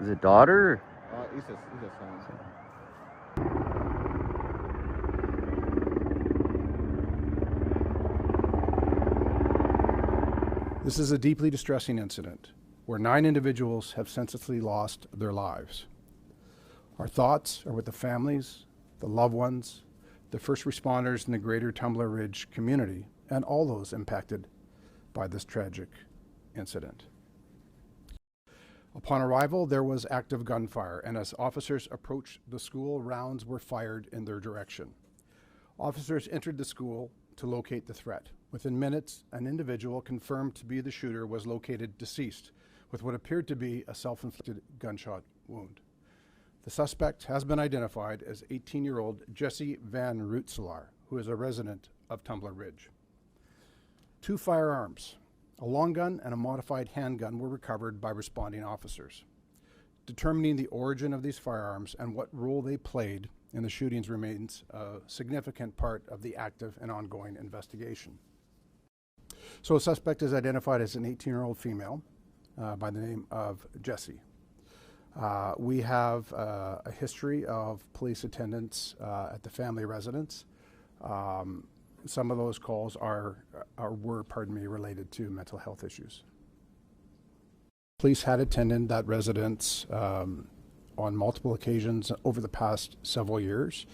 Is it daughter? It's a son. This is a deeply distressing incident where 9 individuals have senselessly lost their lives. Our thoughts are with the families, the loved ones, the first responders in the greater Tumbler Ridge community, and all those impacted by this tragic incident. Upon arrival, there was active gunfire, and as officers approached the school, rounds were fired in their direction. Officers entered the school to locate the threat. Within minutes, an individual confirmed to be the shooter was located deceased with what appeared to be a self-inflicted gunshot wound. The suspect has been identified as 18-year-old Jesse Van Rootselaar, who is a resident of Tumbler Ridge. 2 firearms, a long gun and a modified handgun, were recovered by responding officers. Determining the origin of these firearms and what role they played in the shootings remains a significant part of the active and ongoing investigation. So a suspect is identified as an 18-year-old female by the name of Jessie. We have a history of police attendance at the family residence. Some of those calls were related to mental health issues. Police had attended that residence on multiple occasions over the past several years,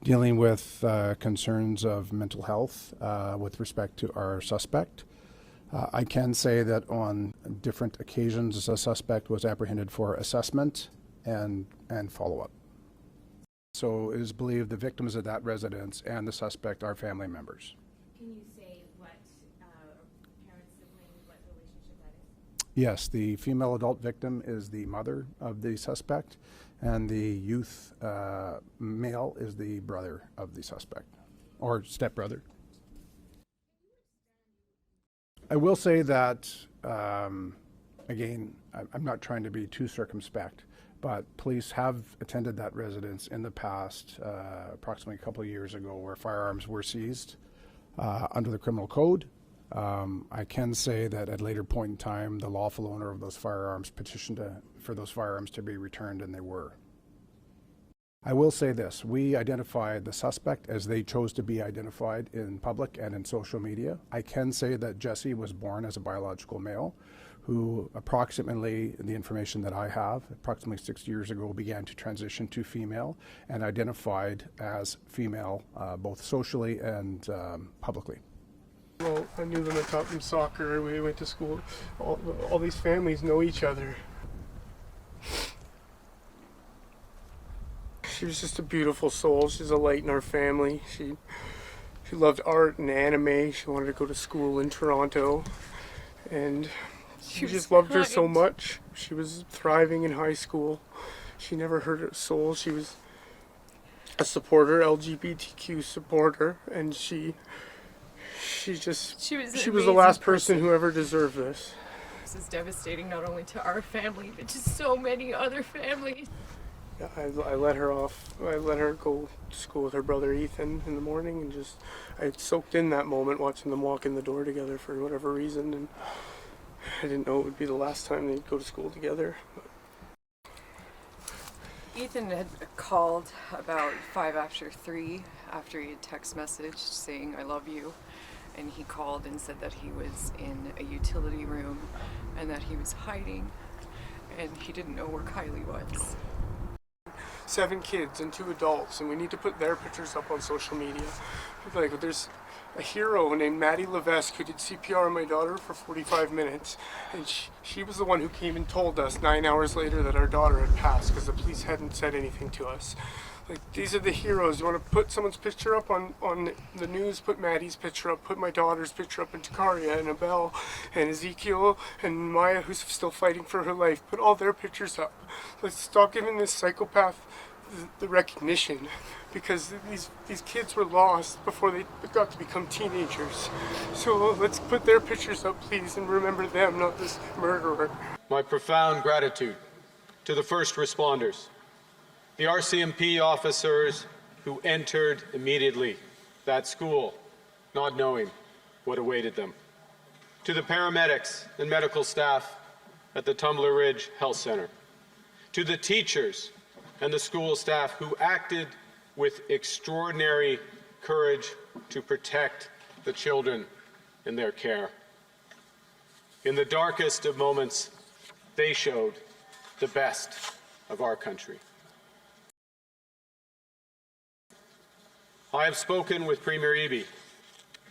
dealing with concerns of mental health with respect to our suspect. I can say that on different occasions, a suspect was apprehended for assessment and follow-up. So it is believed the victims of that residence and the suspect are family members. Can you say what parents, siblings, what relationship that is? Yes, the female adult victim is the mother of the suspect, and the youth male is the brother of the suspect, or stepbrother. I will say that, again, I'm not trying to be too circumspect, but police have attended that residence in the past, approximately a couple of years ago, where firearms were seized under the criminal code. I can say that at a later point in time, the lawful owner of those firearms petitioned for those firearms to be returned, and they were. I will say this, we identified the suspect as they chose to be identified in public and in social media. I can say that Jesse was born as a biological male who approximately, the information that I have, approximately 6 years ago began to transition to female and identified as female both socially and publicly. Well, I knew them, I taught them soccer, we went to school, all these families know each other. She was just a beautiful soul. She's a light in our family. She loved art and anime. She wanted to go to school in Toronto, and we just loved her so much. She was thriving in high school. She never hurt a soul. She was a supporter, LGBTQ supporter, and she was the last person who ever deserved this. This is devastating not only to our family, but to so many other families. Yeah, I let her off. I let her go to school with her brother Ethan in the morning, and I soaked in that moment watching them walk in the door together for whatever reason, and I didn't know it would be the last time they'd go to school together. Ethan had called about 3:05 after he had text messaged saying I love you, and he called and said that he was in a utility room and that he was hiding and he didn't know where Kylie was. 7 kids and 2 adults, and we need to put their pictures up on social media. Like, there's a hero named Maddie Levesque who did CPR on my daughter for 45 minutes, and she was the one who came and told us 9 hours later that our daughter had passed because the police hadn't said anything to us. Like, these are the heroes. You want to put someone's picture up on the news, put Maddie's picture up, put my daughter's picture up, and Takaria and Abel and Ezekiel and Maya, who's still fighting for her life. Put all their pictures up. Let's stop giving this psychopath the recognition, because these kids were lost before they got to become teenagers. So let's put their pictures up, please, and remember them, not this murderer. My profound gratitude to the first responders, the RCMP officers who entered immediately that school, not knowing what awaited them, to the paramedics and medical staff at the Tumbler Ridge Health Center, to the teachers and the school staff who acted with extraordinary courage to protect the children in their care. In the darkest of moments, they showed the best of our country. I have spoken with Premier Eby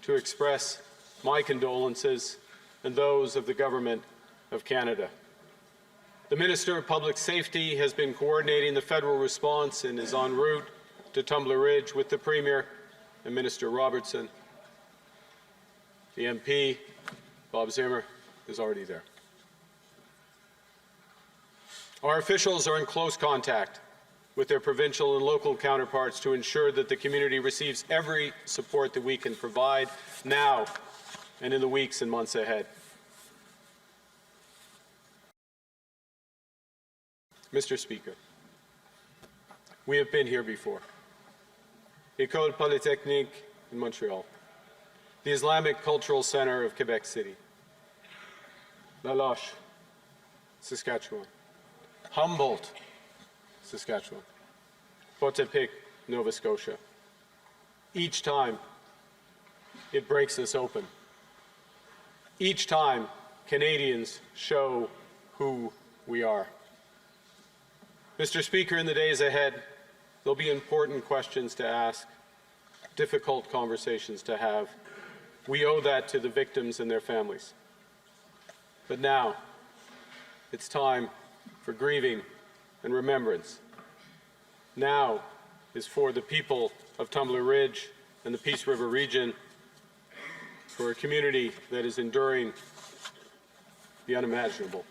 to express my condolences and those of the Government of Canada. The Minister of Public Safety has been coordinating the federal response and is en route to Tumbler Ridge with the Premier and Minister Robertson. The MP, Bob Zimmer, is already there. Our officials are in close contact with their provincial and local counterparts to ensure that the community receives every support that we can provide now and in the weeks and months ahead. Mr. Speaker, we have been here before. École Polytechnique in Montreal, the Islamic Cultural Centre of Quebec City, La Loche, Saskatchewan, Humboldt, Saskatchewan, Potepic, Nova Scotia. Each time, it breaks us open. Each time, Canadians show who we are. Mr. Speaker, in the days ahead, there'll be important questions to ask, difficult conversations to have. We owe that to the victims and their families. But now, it's time for grieving and remembrance. Now is for the people of Tumbler Ridge and the Peace River region, for a community that is enduring the unimaginable.